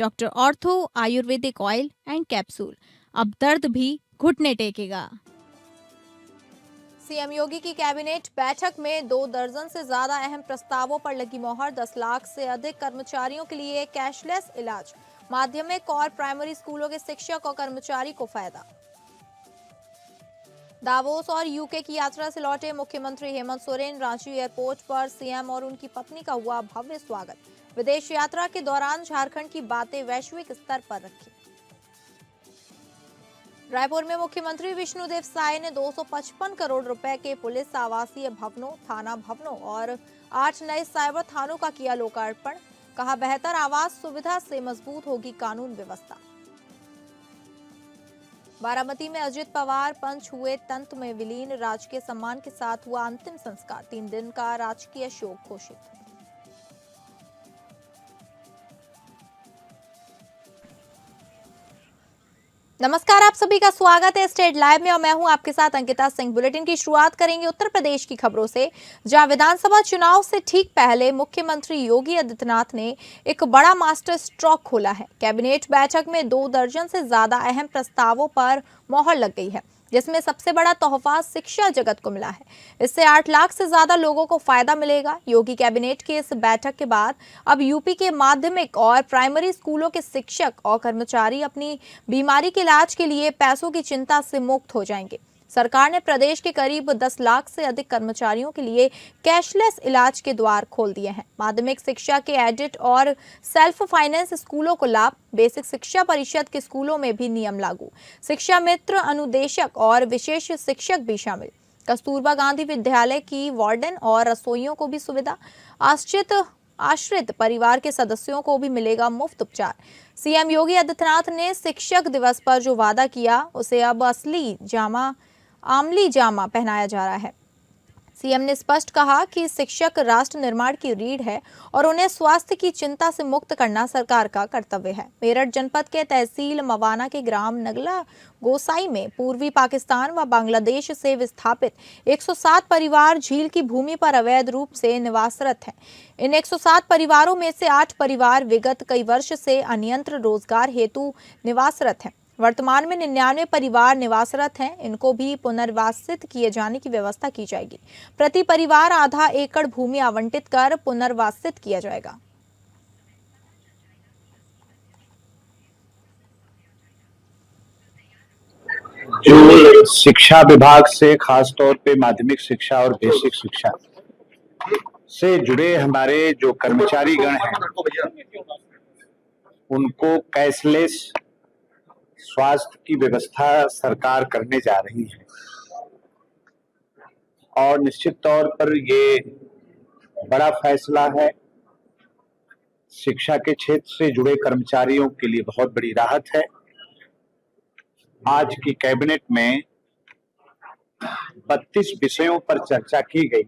Doctor ortho Ayurvedic oil and capsule, अब दर्द भी घुटने टेकेगा। सीएम योगी की कैबिनेट बैठक में 2 दर्जन से ज्यादा अहम प्रस्तावों पर लगी मोहर। 10 लाख से अधिक कर्मचारियों के लिए कैशलेस इलाज। माध्यमिक और प्राइमरी स्कूलों के शिक्षक और कर्मचारी को फायदा। दावोस और यूके की यात्रा से लौटे मुख्यमंत्री हेमंत सोरेन। रांची एयरपोर्ट पर सीएम और उनकी पत्नी का हुआ भव्य स्वागत। विदेश यात्रा के दौरान झारखंड की बातें वैश्विक स्तर पर रखी। रायपुर में मुख्यमंत्री विष्णुदेव साय ने 255 करोड़ रुपए के पुलिस आवासीय भवनों, थाना भवनों और 8 नए साइबर थानों का किया लोकार्पण। कहा, बेहतर आवास सुविधा से मजबूत होगी कानून व्यवस्था। बारामती में अजित पवार पंच हुए तंत्र में विलीन। राजकीय सम्मान के साथ हुआ अंतिम संस्कार। 3 दिन का राजकीय शोक घोषित। नमस्कार, आप सभी का स्वागत है स्टेट लाइव में और मैं हूं आपके साथ अंकिता सिंह। बुलेटिन की शुरुआत करेंगे उत्तर प्रदेश की खबरों से, जहां विधानसभा चुनाव से ठीक पहले मुख्यमंत्री योगी आदित्यनाथ ने एक बड़ा मास्टर स्ट्रोक खोला है। कैबिनेट बैठक में 2 दर्जन से ज्यादा अहम प्रस्तावों पर मोहर लग गई है, जिसमें सबसे बड़ा तोहफा शिक्षा जगत को मिला है। इससे 8 लाख से ज्यादा लोगों को फायदा मिलेगा। योगी कैबिनेट की इस बैठक के बाद अब यूपी के माध्यमिक और प्राइमरी स्कूलों के शिक्षक और कर्मचारी अपनी बीमारी के इलाज के लिए पैसों की चिंता से मुक्त हो जाएंगे। सरकार ने प्रदेश के करीब 10 लाख से अधिक कर्मचारियों के लिए कैशलेस इलाज के द्वार खोल दिए हैं। माध्यमिक शिक्षा के एडिट और सेल्फ फाइनेंस स्कूलों को लाभ। बेसिक शिक्षा परिषद के स्कूलों में भी नियम लागू। शिक्षा मित्र, अनुदेशक और विशेष शिक्षक भी शामिल। कस्तूरबा गांधी विद्यालय की वार्डन और रसोइयों को भी सुविधा। आश्रित परिवार के सदस्यों को भी मिलेगा मुफ्त उपचार। सीएम योगी आदित्यनाथ ने शिक्षक दिवस पर जो वादा किया, उसे अब आमली जामा पहनाया जा रहा है। सीएम ने स्पष्ट कहा कि शिक्षक राष्ट्र निर्माण की रीढ़ है और उन्हें स्वास्थ्य की चिंता से मुक्त करना सरकार का कर्तव्य है। मेरठ जनपद के तहसील मवाना के ग्राम नगला गोसाई में पूर्वी पाकिस्तान व बांग्लादेश से विस्थापित 107 परिवार झील की भूमि पर अवैध रूप से निवासरत हैं। इन 107 परिवारों में से 8 परिवार विगत कई वर्ष से अनियंत्रित रोजगार हेतु निवासरत हैं। वर्तमान में 99 परिवार निवासरत हैं। इनको भी पुनर्वासित किए जाने की व्यवस्था की जाएगी। प्रति परिवार आधा एकड़ भूमि आवंटित कर पुनर्वासित किया जाएगा। जो शिक्षा विभाग से खासतौर पे माध्यमिक शिक्षा और बेसिक शिक्षा से जुड़े हमारे जो कर्मचारी गण हैं, उनको कैशलेस स्वास्थ्य की व्यवस्था सरकार करने जा रही है और निश्चित तौर पर ये बड़ा फैसला है। शिक्षा के क्षेत्र से जुड़े कर्मचारियों के लिए बहुत बड़ी राहत है। आज की कैबिनेट में 32 विषयों पर चर्चा की गई।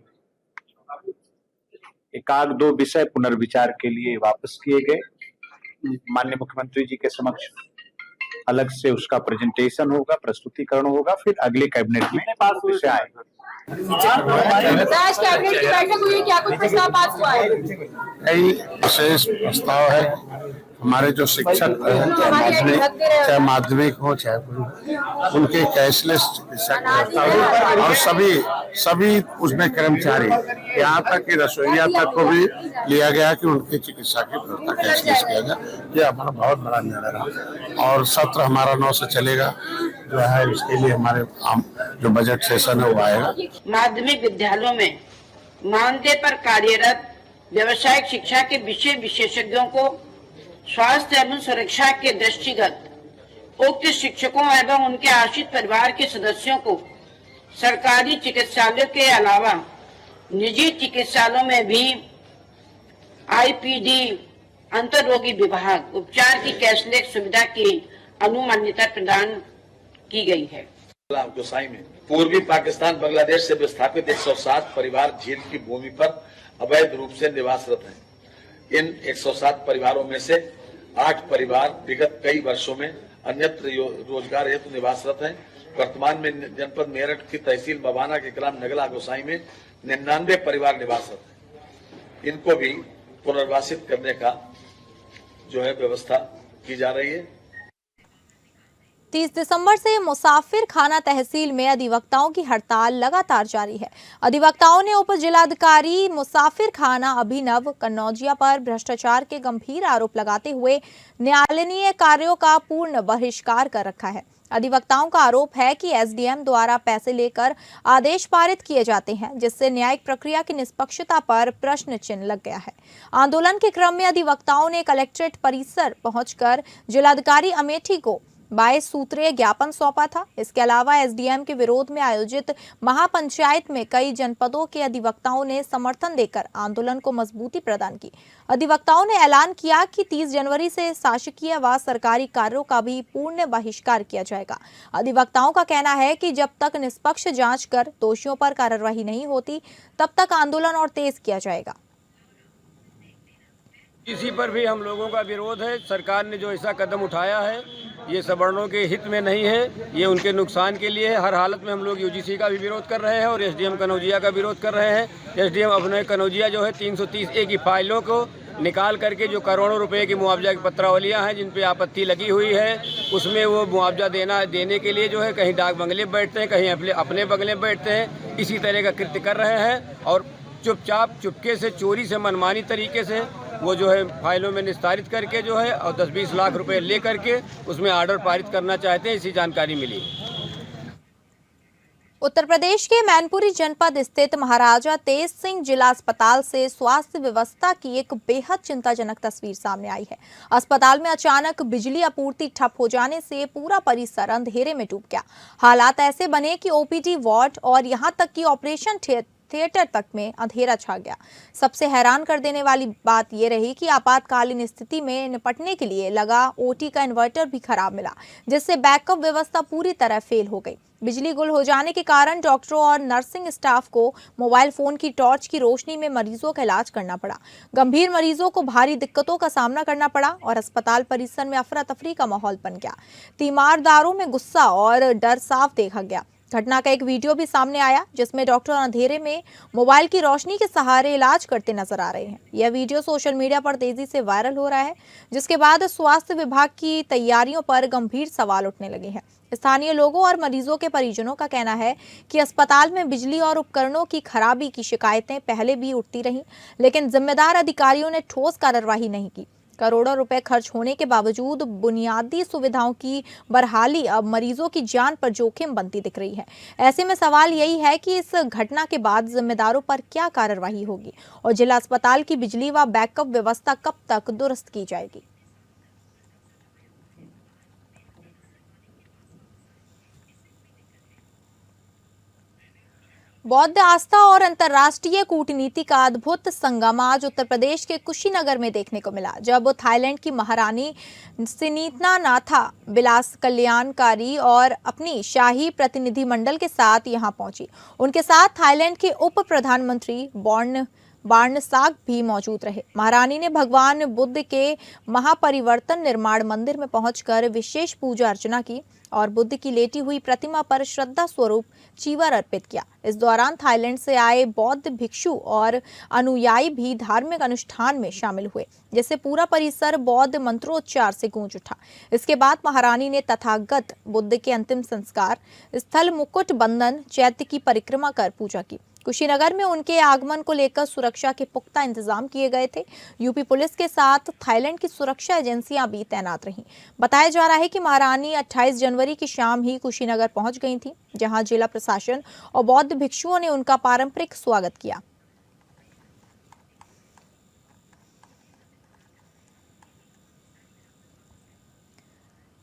एक आध 2 विषय पुनर्विचार के लिए वापस किए गए। माननीय मुख्यमंत्री जी के समक्ष अलग से उसका प्रेजेंटेशन होगा, प्रस्तुतिकरण होगा, फिर अगले कैबिनेट में विषय आएगा। आज कैबिनेट की बैठक हुई, क्या कुछ प्रस्ताव पास हुआ है? कई विशेष प्रस्ताव है। हमारे जो शिक्षक चाहे माध्यमिक हो चाहे उनके कैशलेस चिकित्सा की व्यवस्था और सभी उसमें कर्मचारी यहाँ तक कि रसोईया तक को भी लिया गया कि उनकी चिकित्सा की व्यवस्था कैशलेस किया जाए। ये हमारा बहुत बड़ा निर्णय रहा और सत्र हमारा 9 से चलेगा जो है। इसके लिए हमारे जो बजट सेशन है वो आएगा। माध्यमिक विद्यालयों में मानदेय पर कार्यरत व्यावसायिक शिक्षा के विषय विशेषज्ञों को स्वास्थ्य एवं सुरक्षा के दृष्टिगत उक्त शिक्षकों एवं उनके आश्रित परिवार के सदस्यों को सरकारी चिकित्सालयों के अलावा निजी चिकित्सालयों में भी आईपीडी अंतर्रोगी विभाग उपचार की कैशलेस सुविधा की अनुमान्यता प्रदान की गई है। गोसाई में पूर्वी पाकिस्तान बांग्लादेश से विस्थापित 107 परिवार झील की भूमि पर अवैध रूप से निवासरत हैं। इन 107 परिवारों में से 8 परिवार विगत कई वर्षों में अन्यत्र रोजगार हेतु निवासरत हैं। वर्तमान में जनपद मेरठ की तहसील मवाना के ग्राम नगला गोसाई में 99 परिवार निवासरत हैं। इनको भी पुनर्वासित करने का जो है व्यवस्था की जा रही है। 30 दिसंबर से मुसाफिर खाना तहसील में अधिवक्ताओं की हड़ताल लगातार जारी है। अधिवक्ताओं ने उप जिलाधिकारी मुसाफिर खाना अभिनव कन्नौजिया पर भ्रष्टाचार के गंभीर आरोप लगाते हुए न्यायालयीय कार्यों का पूर्ण बहिष्कार कर रखा है। अधिवक्ताओं का आरोप है कि एसडीएम द्वारा पैसे लेकर आदेश पारित किए जाते हैं, जिससे न्यायिक प्रक्रिया की निष्पक्षता पर प्रश्न चिन्ह लग गया है। आंदोलन के क्रम में अधिवक्ताओं ने कलेक्ट्रेट परिसर पहुंचकर जिलाधिकारी अमेठी को 22 सूत्रीय ज्ञापन सौंपा था। इसके अलावा एसडीएम के विरोध में आयोजित महापंचायत में कई जनपदों के अधिवक्ताओं ने समर्थन देकर आंदोलन को मजबूती प्रदान की। अधिवक्ताओं ने ऐलान किया कि 30 जनवरी से शासकीय व सरकारी कार्यों का भी पूर्ण बहिष्कार किया जाएगा। अधिवक्ताओं का कहना है कि जब तक निष्पक्ष जांच कर दोषियों पर कार्रवाई नहीं होती, तब तक आंदोलन और तेज किया जाएगा। इसी पर भी हम लोगों का विरोध है। सरकार ने जो ऐसा कदम उठाया है, ये सवर्णों के हित में नहीं है, ये उनके नुकसान के लिए है। हर हालत में हम लोग यूजीसी का भी विरोध कर रहे हैं और एसडीएम कन्नौजिया का विरोध कर रहे हैं। एसडीएम अपने कन्नौजिया जो है 330A की फाइलों को निकाल करके जो करोड़ों रुपए की मुआवजा की पत्रावलियाँ हैं जिन पे आपत्ति लगी हुई है, उसमें वो मुआवजा देने के लिए जो है कहीं डाक बंगले बैठते हैं, कहीं अपने बंगले बैठते हैं। इसी तरह का कृत्य कर रहे हैं और चुपके से चोरी से मनमानी तरीके से वो जो है फाइलों में निस्तारित करके जो है और 10-20 लाख रुपए ले करके उसमें ऑर्डर पारित करना चाहते हैं। इसी जानकारी मिली। उत्तर प्रदेश के मैनपुरी जनपद स्थित महाराजा तेज सिंह जिला अस्पताल से स्वास्थ्य व्यवस्था की एक बेहद चिंताजनक तस्वीर सामने आई है। अस्पताल में अचानक बिजली आपूर्ति ठप हो जाने से पूरा परिसर अंधेरे में डूब गया। हालात ऐसे बने कि ओपीडी वार्ड और यहां तक कि ऑपरेशन थिएटर तक में अंधेरा छा गया। सबसे हैरान कर देने वाली बात यह रही कि आपातकालीन स्थिति में निपटने के लिए लगा ओटी का इन्वर्टर भी खराब मिला, जिससे बैकअप व्यवस्था पूरी तरह फेल हो गई। बिजली गुल हो जाने के कारण डॉक्टरों और नर्सिंग स्टाफ को मोबाइल फोन की टॉर्च की रोशनी में मरीजों का इलाज करना पड़ा। गंभीर मरीजों को भारी दिक्कतों का सामना करना पड़ा और अस्पताल परिसर में अफरा तफरी का माहौल बन गया। तीमारदारों में गुस्सा और डर साफ देखा गया। घटना का एक वीडियो भी सामने आया जिसमें डॉक्टर अंधेरे में मोबाइल की रोशनी के सहारे इलाज करते नजर आ रहे हैं। यह वीडियो सोशल मीडिया पर तेजी से वायरल हो रहा है, जिसके बाद स्वास्थ्य विभाग की तैयारियों पर गंभीर सवाल उठने लगे हैं। स्थानीय लोगों और मरीजों के परिजनों का कहना है कि अस्पताल में बिजली और उपकरणों की खराबी की शिकायतें पहले भी उठती रहीं, लेकिन जिम्मेदार अधिकारियों ने ठोस कार्रवाई नहीं की। करोड़ों रुपए खर्च होने के बावजूद बुनियादी सुविधाओं की बहाली अब मरीजों की जान पर जोखिम बनती दिख रही है। ऐसे में सवाल यही है कि इस घटना के बाद जिम्मेदारों पर क्या कार्रवाई होगी और जिला अस्पताल की बिजली व बैकअप व्यवस्था कब तक दुरुस्त की जाएगी। बौद्ध आस्था और अंतर्राष्ट्रीय कूटनीति का अद्भुत संगम आज उत्तर प्रदेश के कुशीनगर में देखने को मिला, जब थाईलैंड की महारानी सिनीतनानाथा विलास कल्याणकारी और अपनी शाही प्रतिनिधिमंडल के साथ यहां पहुंची। उनके साथ थाईलैंड के उप प्रधानमंत्री बार्नसाग भी मौजूद रहे। महारानी ने भगवान बुद्ध के महापरिवर्तन निर्माण मंदिर में पहुंचकर विशेष पूजा अर्चना की और बुद्ध की लेटी हुई प्रतिमा पर श्रद्धा स्वरूप चीवर अर्पित किया। इस दौरान थाईलैंड से आए बौद्ध भिक्षु और अनुयायी भी धार्मिक अनुष्ठान में शामिल हुए, जिससे पूरा परिसर बौद्ध मंत्रोच्चार से गूंज उठा। इसके बाद महारानी ने तथागत बुद्ध के अंतिम संस्कार स्थल मुकुट बंधन चैत्य की परिक्रमा कर पूजा की। कुशीनगर में उनके आगमन को लेकर सुरक्षा के पुख्ता इंतजाम किए गए थे। यूपी पुलिस के साथ थाईलैंड की सुरक्षा एजेंसियां भी तैनात रहीं। बताया जा रहा है कि महारानी 28 जनवरी की शाम ही कुशीनगर पहुंच गई थी, जहां जिला प्रशासन और बौद्ध भिक्षुओं ने उनका पारंपरिक स्वागत किया।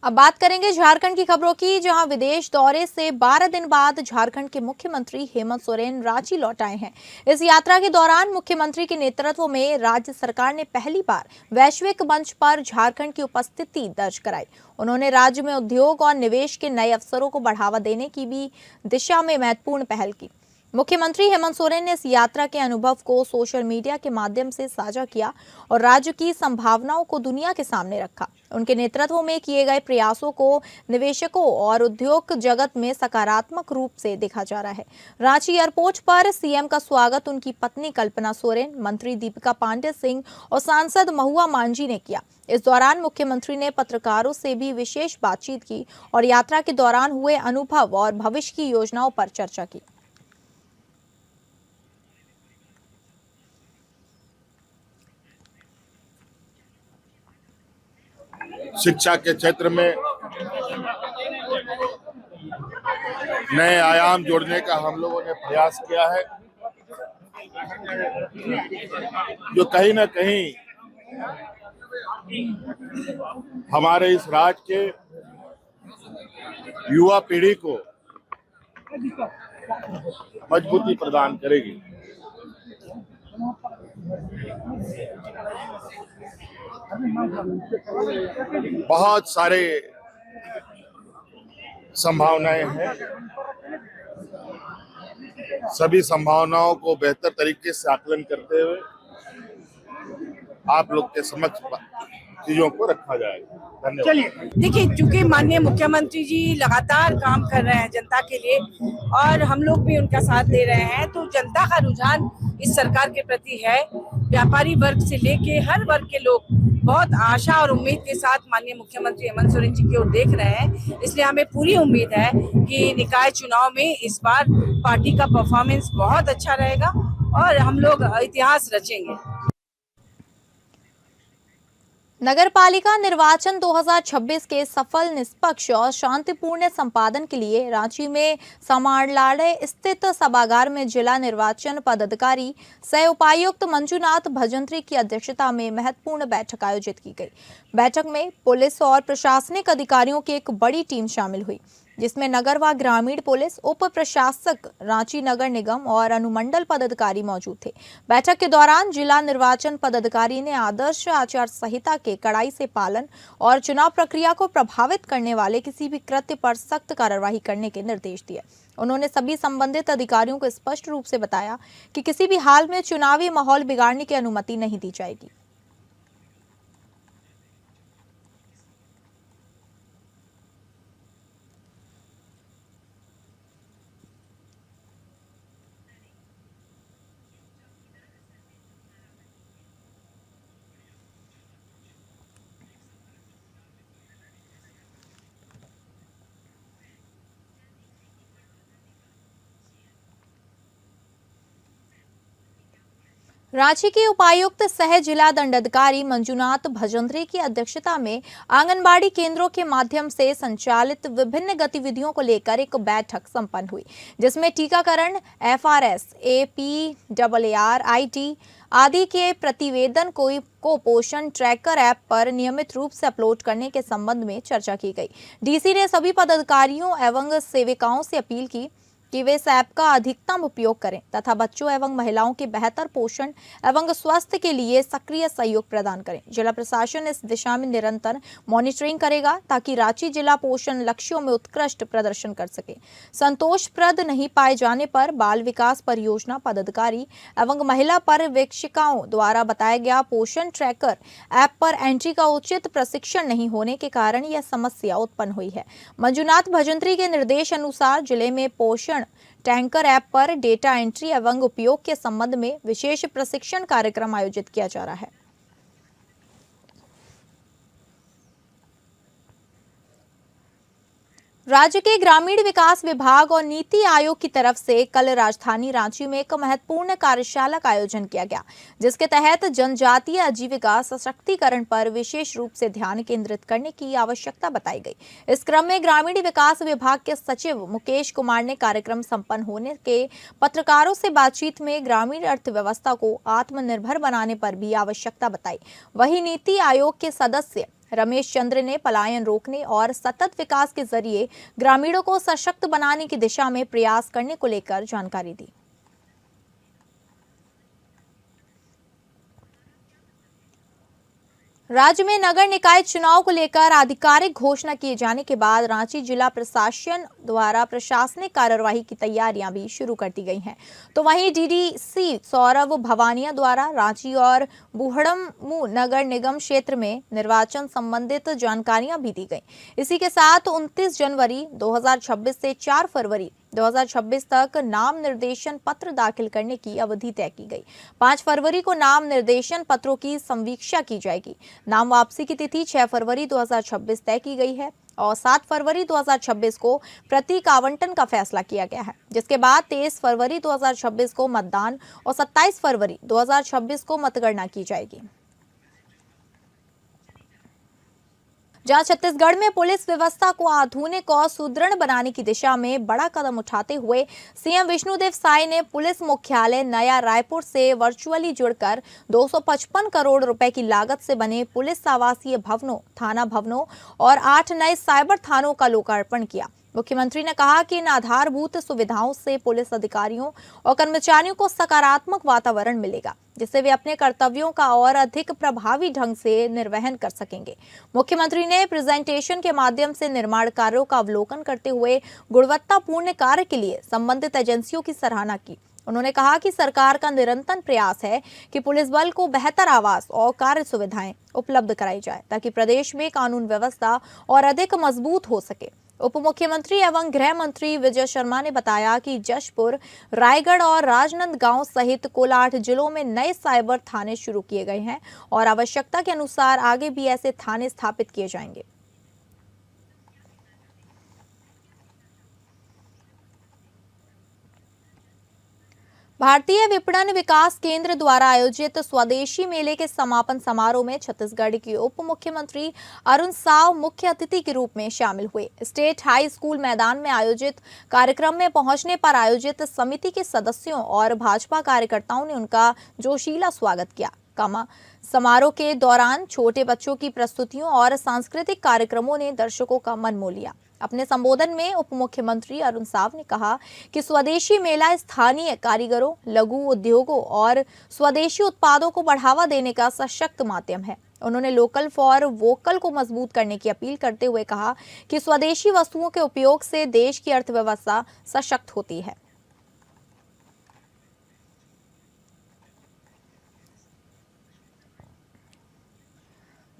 अब बात करेंगे झारखंड की खबरों की, जहां विदेश दौरे से 12 दिन बाद झारखंड के मुख्यमंत्री हेमंत सोरेन रांची लौट आए हैं। इस यात्रा के दौरान मुख्यमंत्री के नेतृत्व में राज्य सरकार ने पहली बार वैश्विक मंच पर झारखंड की उपस्थिति दर्ज कराई। उन्होंने राज्य में उद्योग और निवेश के नए अवसरों को बढ़ावा देने की भी दिशा में महत्वपूर्ण पहल की। मुख्यमंत्री हेमंत सोरेन ने इस यात्रा के अनुभव को सोशल मीडिया के माध्यम से साझा किया और राज्य की संभावनाओं को दुनिया के सामने रखा। उनके नेतृत्व में किए गए प्रयासों को निवेशकों और उद्योग जगत में सकारात्मक रूप से देखा जा रहा है। रांची एयरपोर्ट पर सीएम का स्वागत उनकी पत्नी कल्पना सोरेन, मंत्री दीपिका पांडे सिंह और सांसद महुआ मांझी ने किया। इस दौरान मुख्यमंत्री ने पत्रकारों से भी विशेष बातचीत की और यात्रा के दौरान हुए अनुभव और भविष्य की योजनाओं पर चर्चा की। शिक्षा के क्षेत्र में नए आयाम जोड़ने का हम लोगों ने प्रयास किया है, जो कहीं ना कहीं हमारे इस राज्य के युवा पीढ़ी को मजबूती प्रदान करेगी। बहुत सारे संभावनाएं हैं, सभी संभावनाओं को बेहतर तरीके से आकलन करते हुए आप लोग के समक्ष चीजों को रखा जाएगा। धन्यवाद। देखिए, चूंकि माननीय मुख्यमंत्री जी लगातार काम कर रहे हैं जनता के लिए और हम लोग भी उनका साथ दे रहे हैं, तो जनता का रुझान इस सरकार के प्रति है। व्यापारी वर्ग से लेके हर वर्ग के लोग बहुत आशा और उम्मीद के साथ माननीय मुख्यमंत्री हेमंत सोरेन जी की ओर देख रहे हैं। इसलिए हमें पूरी उम्मीद है कि निकाय चुनाव में इस बार पार्टी का परफॉर्मेंस बहुत अच्छा रहेगा और हम लोग इतिहास रचेंगे। नगर पालिका निर्वाचन 2026 के सफल, निष्पक्ष और शांतिपूर्ण संपादन के लिए रांची में समाहरणालय स्थित सभागार में जिला निर्वाचन पदाधिकारी सह उपायुक्त मंजूनाथ भजंत्री की अध्यक्षता में महत्वपूर्ण बैठक आयोजित की गई। बैठक में पुलिस और प्रशासनिक अधिकारियों की एक बड़ी टीम शामिल हुई, जिसमें नगर व ग्रामीण पुलिस, उप प्रशासक, रांची नगर निगम और अनुमंडल पदाधिकारी मौजूद थे। बैठक के दौरान जिला निर्वाचन पदाधिकारी ने आदर्श आचार संहिता के कड़ाई से पालन और चुनाव प्रक्रिया को प्रभावित करने वाले किसी भी कृत्य पर सख्त कार्रवाई करने के निर्देश दिए। उन्होंने सभी संबंधित अधिकारियों को स्पष्ट रूप से बताया कि किसी भी हाल में चुनावी माहौल बिगाड़ने की अनुमति नहीं दी जाएगी। रांची के उपायुक्त सह जिला दंडाधिकारी मंजूनाथ भजंत्री की अध्यक्षता में आंगनबाड़ी केंद्रों के माध्यम से संचालित विभिन्न गतिविधियों को लेकर एक बैठक संपन्न हुई, जिसमें टीकाकरण, FRS, APAR, IT आदि के प्रतिवेदन को पोषण ट्रैकर ऐप पर नियमित रूप से अपलोड करने के संबंध में चर्चा की गई। डीसी ने सभी पदाधिकारियों एवं सेविकाओं से अपील की कि वे इस ऐप का अधिकतम उपयोग करें तथा बच्चों एवं महिलाओं के बेहतर पोषण एवं स्वास्थ्य के लिए सक्रिय सहयोग प्रदान करें। जिला प्रशासन इस दिशा में निरंतर मॉनिटरिंग करेगा ताकि रांची जिला पोषण लक्ष्यों में उत्कृष्ट प्रदर्शन कर सके। संतोषप्रद नहीं पाए जाने पर बाल विकास परियोजना पदाधिकारी एवं महिला पर्यवेक्षिकाओं द्वारा बताया गया पोषण ट्रैकर ऐप पर एंट्री का उचित प्रशिक्षण नहीं होने के कारण यह समस्या उत्पन्न हुई है। मंजूनाथ भजंत्री के निर्देश अनुसार जिले में पोषण टैंकर ऐप पर डेटा एंट्री एवं उपयोग के संबंध में विशेष प्रशिक्षण कार्यक्रम आयोजित किया जा रहा है। राज्य के ग्रामीण विकास विभाग और नीति आयोग की तरफ से कल राजधानी रांची में एक महत्वपूर्ण कार्यशाला का आयोजन किया गया, जिसके तहत जनजातीय आजीविका सशक्तिकरण पर विशेष रूप से ध्यान केंद्रित करने की आवश्यकता बताई गई। इस क्रम में ग्रामीण विकास विभाग के सचिव मुकेश कुमार ने कार्यक्रम संपन्न होने के पत्रकारों से बातचीत में ग्रामीण अर्थव्यवस्था को आत्मनिर्भर बनाने पर भी आवश्यकता बताई। वहीं नीति आयोग के सदस्य रमेश चंद्र ने पलायन रोकने और सतत विकास के जरिए ग्रामीणों को सशक्त बनाने की दिशा में प्रयास करने को लेकर जानकारी दी। राज्य में नगर निकाय चुनाव को लेकर आधिकारिक घोषणा किए जाने के बाद रांची जिला प्रशासन द्वारा प्रशासनिक कार्यवाही की तैयारियां भी शुरू कर दी गई हैं। तो वहीं डीडीसी सौरभ भवानिया द्वारा रांची और बुढ़मू नगर निगम क्षेत्र में निर्वाचन संबंधित जानकारियां भी दी गई। इसी के साथ 29 जनवरी 2026 से 4 फरवरी 2026 तक नाम निर्देशन पत्र दाखिल करने की अवधि तय की गई। 5 फरवरी को नाम निर्देशन पत्रों की समीक्षा की जाएगी। नाम वापसी की तिथि 6 फरवरी 2026 तय की गई है और 7 फरवरी 2026 को प्रतीक आवंटन का फैसला किया गया है, जिसके बाद 23 फरवरी 2026 को मतदान और 27 फरवरी 2026 को मतगणना की जाएगी। जहां छत्तीसगढ़ में पुलिस व्यवस्था को आधुनिक और सुदृढ़ बनाने की दिशा में बड़ा कदम उठाते हुए सीएम विष्णुदेव साय ने पुलिस मुख्यालय नया रायपुर से वर्चुअली जुड़कर 255 करोड़ रुपए की लागत से बने पुलिस आवासीय भवनों, थाना भवनों और 8 नए साइबर थानों का लोकार्पण किया। मुख्यमंत्री ने कहा कि इन आधारभूत सुविधाओं से पुलिस अधिकारियों और कर्मचारियों को सकारात्मक वातावरण मिलेगा, जिससे वे अपने कर्तव्यों का और अधिक प्रभावी ढंग से निर्वहन कर सकेंगे। मुख्यमंत्री ने प्रेजेंटेशन के माध्यम से निर्माण कार्यों का अवलोकन करते हुए गुणवत्तापूर्ण कार्य के लिए संबंधित एजेंसियों की सराहना की। उन्होंने कहा कि सरकार का निरंतर प्रयास है कि पुलिस बल को बेहतर आवास और कार्य सुविधाएं उपलब्ध कराई जाए, ताकि प्रदेश में कानून व्यवस्था और अधिक मजबूत हो सके। उप मुख्यमंत्री एवं गृह मंत्री विजय शर्मा ने बताया कि जशपुर, रायगढ़ और राजनांदगांव सहित कुल 8 जिलों में नए साइबर थाने शुरू किए गए हैं और आवश्यकता के अनुसार आगे भी ऐसे थाने स्थापित किए जाएंगे। भारतीय विपणन विकास केंद्र द्वारा आयोजित स्वदेशी मेले के समापन समारोह में छत्तीसगढ़ के उप मुख्यमंत्री अरुण साव मुख्य अतिथि के रूप में शामिल हुए। स्टेट हाई स्कूल मैदान में आयोजित कार्यक्रम में पहुंचने पर आयोजित समिति के सदस्यों और भाजपा कार्यकर्ताओं ने उनका जोशीला स्वागत किया। समारोह के दौरान छोटे बच्चों की प्रस्तुतियों और सांस्कृतिक कार्यक्रमों ने दर्शकों का मन मोह लिया। अपने संबोधन में उप मुख्यमंत्री अरुण साव ने कहा कि स्वदेशी मेला स्थानीय कारीगरों, लघु उद्योगों और स्वदेशी उत्पादों को बढ़ावा देने का सशक्त माध्यम है। उन्होंने लोकल फॉर वोकल को मजबूत करने की अपील करते हुए कहा कि स्वदेशी वस्तुओं के उपयोग से देश की अर्थव्यवस्था सशक्त होती है।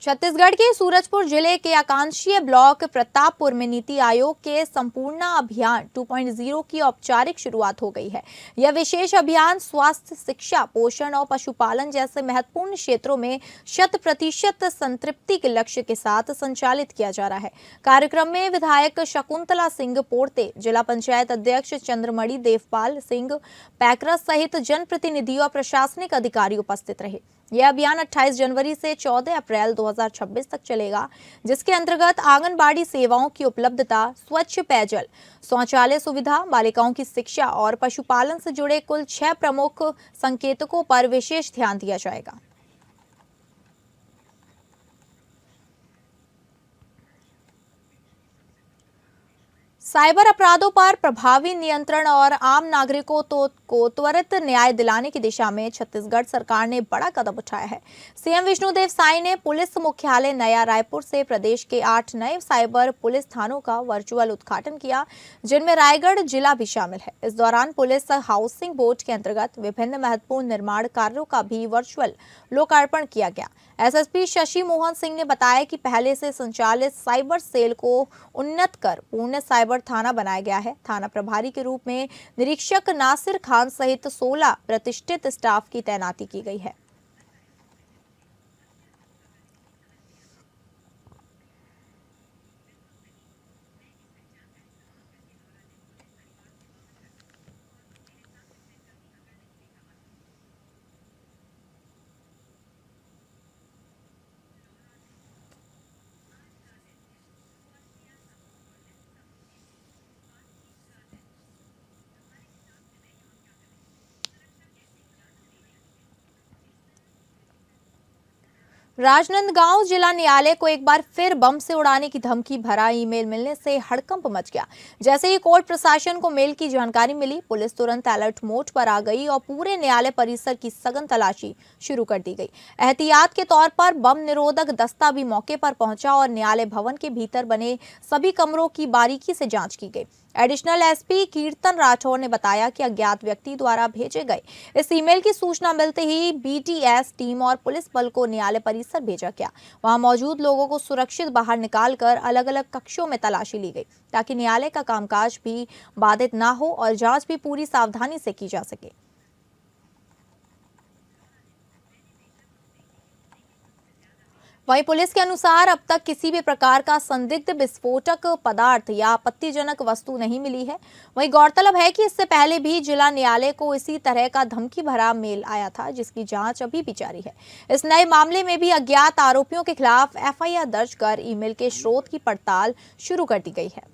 छत्तीसगढ़ के सूरजपुर जिले के आकांक्षीय ब्लॉक प्रतापपुर में नीति आयोग के संपूर्ण अभियान 2.0 की औपचारिक शुरुआत हो गई है। यह विशेष अभियान स्वास्थ्य, शिक्षा, पोषण और पशुपालन जैसे महत्वपूर्ण क्षेत्रों में 100% संतृप्ति के लक्ष्य के साथ संचालित किया जा रहा है। कार्यक्रम में विधायक शकुंतला सिंह पोर्ते, जिला पंचायत अध्यक्ष चंद्रमणि देवपाल सिंह पैकरस सहित जनप्रतिनिधि और प्रशासनिक अधिकारी उपस्थित रहे। यह अभियान 28 जनवरी से 14 अप्रैल 2026 तक चलेगा, जिसके अंतर्गत आंगनबाड़ी सेवाओं की उपलब्धता, स्वच्छ पेयजल, शौचालय सुविधा, बालिकाओं की शिक्षा और पशुपालन से जुड़े कुल 6 प्रमुख संकेतकों पर विशेष ध्यान दिया जाएगा। साइबर अपराधों पर प्रभावी नियंत्रण और आम नागरिकों को त्वरित न्याय दिलाने की दिशा में छत्तीसगढ़ सरकार ने बड़ा कदम उठाया है। सीएम विष्णुदेव साय ने पुलिस मुख्यालय नया रायपुर से प्रदेश के 8 नए साइबर पुलिस थानों का वर्चुअल उद्घाटन किया, जिनमें रायगढ़ जिला भी शामिल है। इस दौरान पुलिस हाउसिंग बोर्ड के अंतर्गत विभिन्न महत्वपूर्ण निर्माण कार्यों का भी वर्चुअल लोकार्पण किया गया। एसएसपी शशि मोहन सिंह ने बताया कि पहले से संचालित साइबर सेल को उन्नत कर पूर्ण साइबर थाना बनाया गया है। थाना प्रभारी के रूप में निरीक्षक नासिर खान सहित 16 प्रतिष्ठित स्टाफ की तैनाती की गई है। राजनांदगांव जिला न्यायालय को एक बार फिर बम से उड़ाने की धमकी भरा ईमेल मिलने से हड़कंप मच गया। जैसे ही कोर्ट प्रशासन को मेल की जानकारी मिली, पुलिस तुरंत अलर्ट मोड पर आ गई और पूरे न्यायालय परिसर की सघन तलाशी शुरू कर दी गई। एहतियात के तौर पर बम निरोधक दस्ता भी मौके पर पहुंचा और न्यायालय भवन के भीतर बने सभी कमरों की बारीकी से जांच की गई। एडिशनल एसपी कीर्तन राठौर ने बताया कि अज्ञात व्यक्ति द्वारा भेजे गए इस ईमेल की सूचना मिलते ही बीटीएस टीम और पुलिस बल को न्यायालय परिसर भेजा गया। वहां मौजूद लोगों को सुरक्षित बाहर निकालकर अलग अलग कक्षों में तलाशी ली गई ताकि न्यायालय का कामकाज भी बाधित ना हो और जांच भी पूरी सावधानी से की जा सके। वहीं पुलिस के अनुसार अब तक किसी भी प्रकार का संदिग्ध विस्फोटक पदार्थ या आपत्तिजनक वस्तु नहीं मिली है। वहीं गौरतलब है कि इससे पहले भी जिला न्यायालय को इसी तरह का धमकी भरा मेल आया था, जिसकी जांच अभी भी जारी है। इस नए मामले में भी अज्ञात आरोपियों के खिलाफ एफआईआर दर्ज कर ईमेल के स्रोत की पड़ताल शुरू कर दी गई है।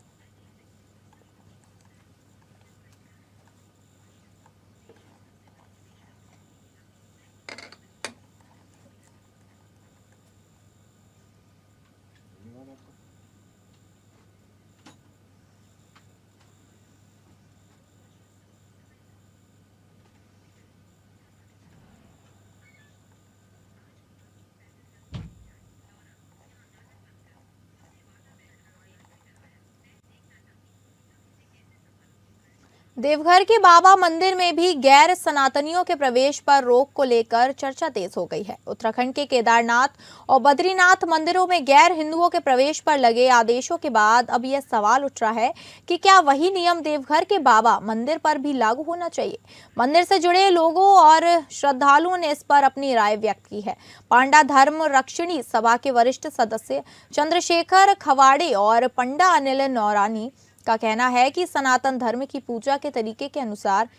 देवघर के बाबा मंदिर में भी गैर सनातनियों के प्रवेश पर रोक को लेकर चर्चा तेज हो गई है। उत्तराखंड के केदारनाथ और बद्रीनाथ मंदिरों में गैर हिंदुओं के प्रवेश पर लगे आदेशों के बाद अब यह सवाल उठ रहा है कि क्या वही नियम देवघर के बाबा मंदिर पर भी लागू होना चाहिए। मंदिर से जुड़े लोगों और श्रद्धालुओं ने इस पर अपनी राय व्यक्त की है। पांडा धर्म रक्षणी सभा के वरिष्ठ सदस्य चंद्रशेखर खवाड़े और पंडा अनिल नौरानी का कहना है कि सनातन धर्म की पूजा के तरीके के अनुसार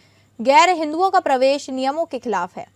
गैर हिंदुओं का प्रवेश नियमों के खिलाफ है।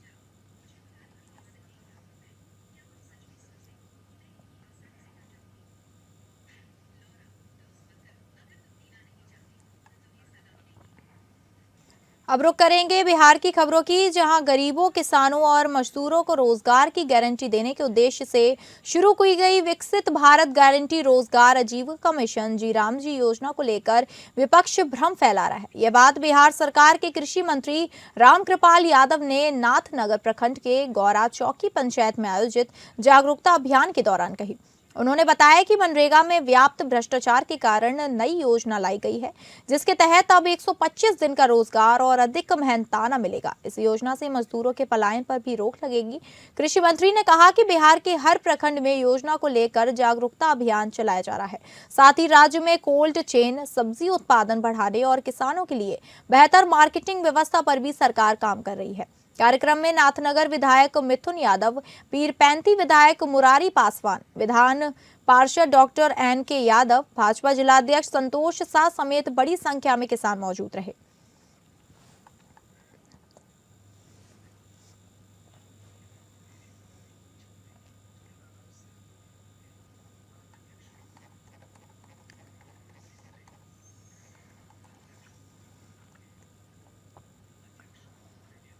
अब रुक करेंगे बिहार की खबरों की, जहां गरीबों, किसानों और मजदूरों को रोजगार की गारंटी देने के उद्देश्य से शुरू की गई विकसित भारत गारंटी रोजगार आजीविका मिशन जी-राम जी योजना को लेकर विपक्ष भ्रम फैला रहा है। यह बात बिहार सरकार के कृषि मंत्री रामकृपाल यादव ने नाथनगर प्रखंड के गौरा चौकी पंचायत में आयोजित जागरूकता अभियान के दौरान कही। उन्होंने बताया कि मनरेगा में व्याप्त भ्रष्टाचार के कारण नई योजना लाई गई है, जिसके तहत अब 125 दिन का रोजगार और अधिक मेहनताना मिलेगा। इस योजना से मजदूरों के पलायन पर भी रोक लगेगी। कृषि मंत्री ने कहा कि बिहार के हर प्रखंड में योजना को लेकर जागरूकता अभियान चलाया जा रहा है। साथ ही राज्य में कोल्ड चेन, सब्जी उत्पादन बढ़ाने और किसानों के लिए बेहतर मार्केटिंग व्यवस्था पर भी सरकार काम कर रही है। कार्यक्रम में नाथनगर विधायक मिथुन यादव, पीरपैंती विधायक मुरारी पासवान, विधान पार्षद डॉक्टर एन.के. यादव, भाजपा जिलाध्यक्ष संतोष शाह समेत बड़ी संख्या में किसान मौजूद रहे।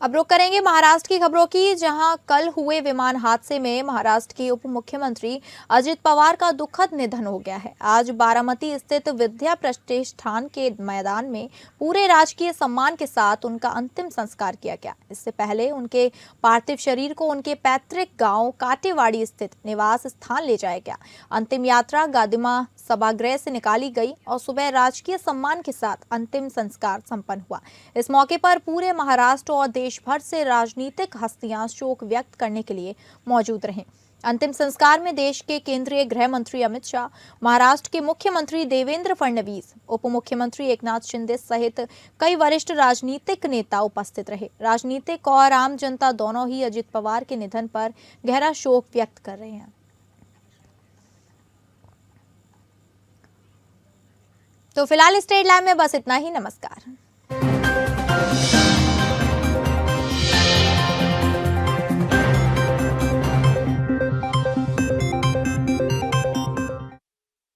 अब रुक करेंगे महाराष्ट्र की खबरों की, जहां कल हुए विमान हादसे में महाराष्ट्र के उप मुख्यमंत्री अजित पवार का दुखद निधन हो गया है। आज बारामती स्थित विद्या प्रतिष्ठान के मैदान में पूरे राजकीय सम्मान के साथ उनका अंतिम संस्कार किया गया। इससे पहले उनके पार्थिव शरीर को उनके पैतृक गांव काटेवाड़ी स्थित निवास स्थान ले जाया गया। अंतिम यात्रा गादिमा सभागृह से निकाली गई और सुबह राजकीय सम्मान के साथ अंतिम संस्कार संपन्न हुआ। इस मौके पर पूरे महाराष्ट्र और देश भर से राजनीतिक हस्तियां शोक व्यक्त करने के लिए मौजूद रहीं। अंतिम संस्कार में देश के केंद्रीय गृह मंत्री अमित शाह, महाराष्ट्र के मुख्यमंत्री देवेंद्र फडणवीस, उप मुख्यमंत्री एकनाथ शिंदे सहित कई वरिष्ठ राजनीतिक नेता उपस्थित रहे। राजनीतिक और आम जनता दोनों ही अजित पवार के निधन पर गहरा शोक व्यक्त कर रहे हैं। तो फिलहाल स्टेट लाइव में बस इतना ही। नमस्कार।